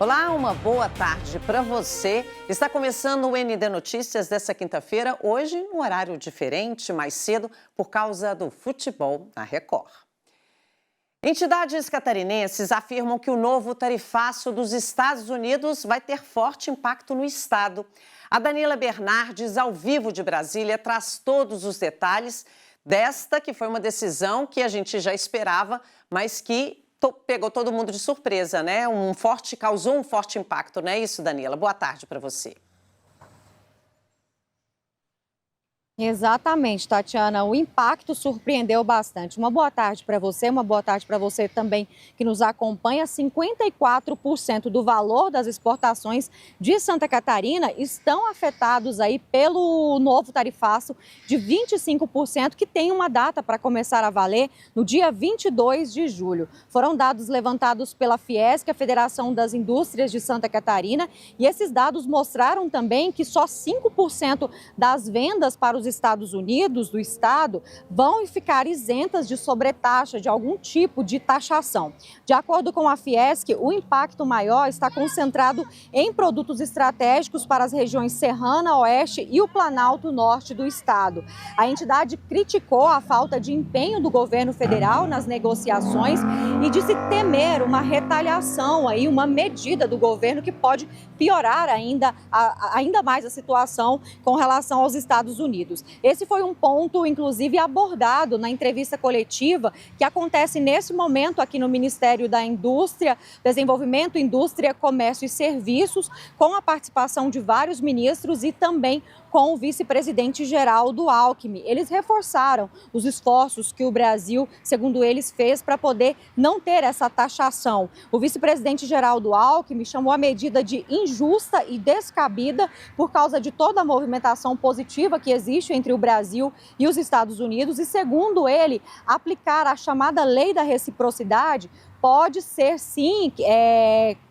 Olá, uma boa tarde para você. Está começando o ND Notícias dessa quinta-feira, hoje num horário diferente, mais cedo, por causa do futebol na Record. Entidades catarinenses afirmam que o novo tarifaço dos Estados Unidos vai ter forte impacto no estado. A Danila Bernardes, ao vivo de Brasília, traz todos os detalhes desta que foi uma decisão que a gente já esperava, mas que pegou todo mundo de surpresa, né? Causou um forte impacto, não é isso, Danila? Boa tarde para você. Exatamente, Tatiana. O impacto surpreendeu bastante. Uma boa tarde para você, uma boa tarde para você também que nos acompanha. 54% do valor das exportações de Santa Catarina estão afetados aí pelo novo tarifaço de 25%, que tem uma data para começar a valer no dia 22 de julho. Foram dados levantados pela Fiesc, a Federação das Indústrias de Santa Catarina, e esses dados mostraram também que só 5% das vendas para os Estados Unidos, do estado, vão ficar isentas de sobretaxa, de algum tipo de taxação. De acordo com a Fiesc, o impacto maior está concentrado em produtos estratégicos para as regiões Serrana, Oeste e o Planalto Norte do estado. A entidade criticou a falta de empenho do governo federal nas negociações e disse temer uma retaliação, aí, uma medida do governo que pode piorar ainda mais a situação com relação aos Estados Unidos. Esse foi um ponto, inclusive, abordado na entrevista coletiva que acontece nesse momento aqui no Ministério da Indústria, Desenvolvimento, Indústria, Comércio e Serviços, com a participação de vários ministros e também com o vice-presidente Geraldo Alckmin. Eles reforçaram os esforços que o Brasil, segundo eles, fez para poder não ter essa taxação. O vice-presidente Geraldo Alckmin chamou a medida de injusta e descabida por causa de toda a movimentação positiva que existe entre o Brasil e os Estados Unidos e, segundo ele, aplicar a chamada lei da reciprocidade pode ser, sim,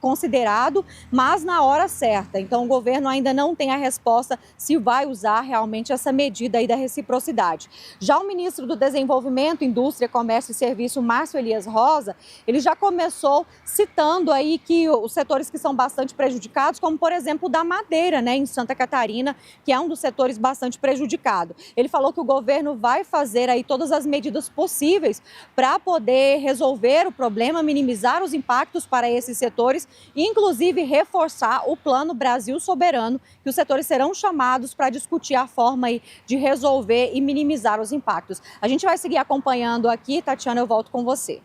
considerado, mas na hora certa. Então, o governo ainda não tem a resposta se vai usar realmente essa medida aí da reciprocidade. Já o ministro do Desenvolvimento, Indústria, Comércio e Serviço, Márcio Elias Rosa, ele já começou citando aí que os setores que são bastante prejudicados, como, por exemplo, o da madeira, né, em Santa Catarina, que é um dos setores bastante prejudicado. Ele falou que o governo vai fazer aí todas as medidas possíveis para poder resolver o problema, minimizar os impactos para esses setores e, inclusive, reforçar o Plano Brasil Soberano, que os setores serão chamados para discutir a forma aí de resolver e minimizar os impactos. A gente vai seguir acompanhando aqui. Tatiana, eu volto com você.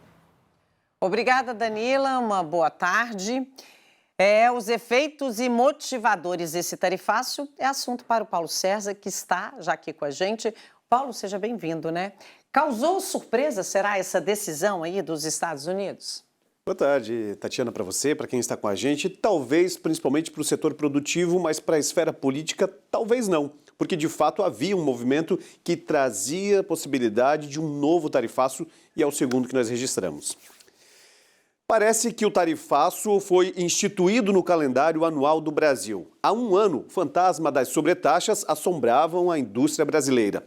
Obrigada, Danila. Uma boa tarde. Os efeitos e motivadores desse tarifaço é assunto para o Paulo César, que está já aqui com a gente. Paulo, seja bem-vindo, né? Causou surpresa, será, essa decisão aí dos Estados Unidos? Boa tarde, Tatiana, para você, para quem está com a gente. Talvez, principalmente para o setor produtivo, mas para a esfera política, talvez não. Porque, de fato, havia um movimento que trazia a possibilidade de um novo tarifaço e é o segundo que nós registramos. Parece que o tarifaço foi instituído no calendário anual do Brasil. Há um ano, o fantasma das sobretaxas assombravam a indústria brasileira.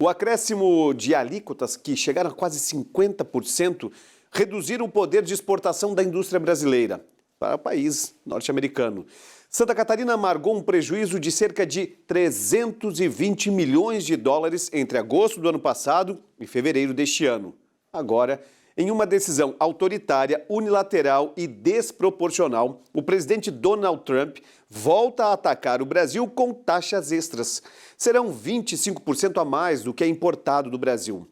O acréscimo de alíquotas, que chegaram a quase 50%, reduziram o poder de exportação da indústria brasileira para o país norte-americano. Santa Catarina amargou um prejuízo de cerca de 320 milhões de dólares entre agosto do ano passado e fevereiro deste ano. Agora, em uma decisão autoritária, unilateral e desproporcional, o presidente Donald Trump volta a atacar o Brasil com taxas extras. Serão 25% a mais do que é importado do Brasil.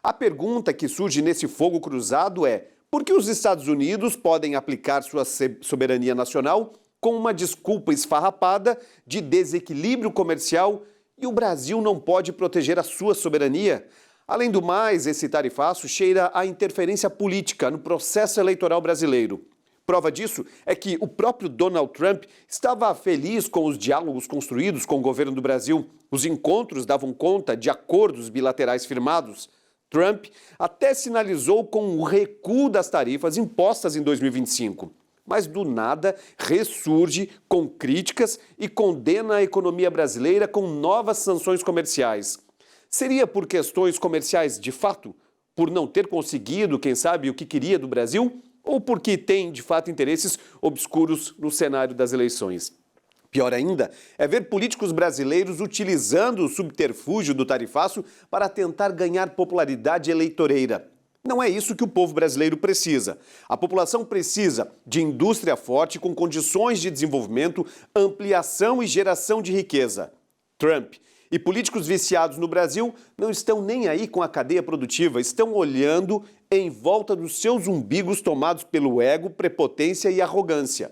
A pergunta que surge nesse fogo cruzado é: por que os Estados Unidos podem aplicar sua soberania nacional com uma desculpa esfarrapada de desequilíbrio comercial e o Brasil não pode proteger a sua soberania? Além do mais, esse tarifaço cheira a interferência política no processo eleitoral brasileiro. Prova disso é que o próprio Donald Trump estava feliz com os diálogos construídos com o governo do Brasil. Os encontros davam conta de acordos bilaterais firmados. Trump até sinalizou com o recuo das tarifas impostas em 2025. Mas do nada ressurge com críticas e condena a economia brasileira com novas sanções comerciais. Seria por questões comerciais de fato? Por não ter conseguido, quem sabe, o que queria do Brasil? ou porque tem, de fato, interesses obscuros no cenário das eleições. Pior ainda é ver políticos brasileiros utilizando o subterfúgio do tarifaço para tentar ganhar popularidade eleitoreira. Não é isso que o povo brasileiro precisa. A população precisa de indústria forte com condições de desenvolvimento, ampliação e geração de riqueza. Trump e políticos viciados no Brasil não estão nem aí com a cadeia produtiva, estão olhando em volta dos seus umbigos tomados pelo ego, prepotência e arrogância.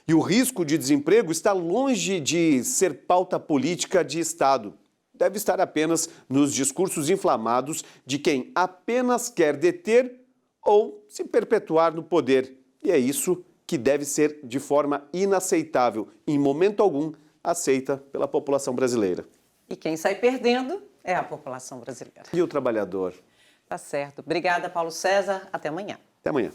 E o risco de desemprego está longe de ser pauta política de Estado. Deve estar apenas nos discursos inflamados de quem apenas quer deter ou se perpetuar no poder. E é isso que deve ser de forma inaceitável, em momento algum, aceita pela população brasileira. E quem sai perdendo é a população brasileira. E o trabalhador? Tá certo. Obrigada, Paulo César. Até amanhã. Até amanhã.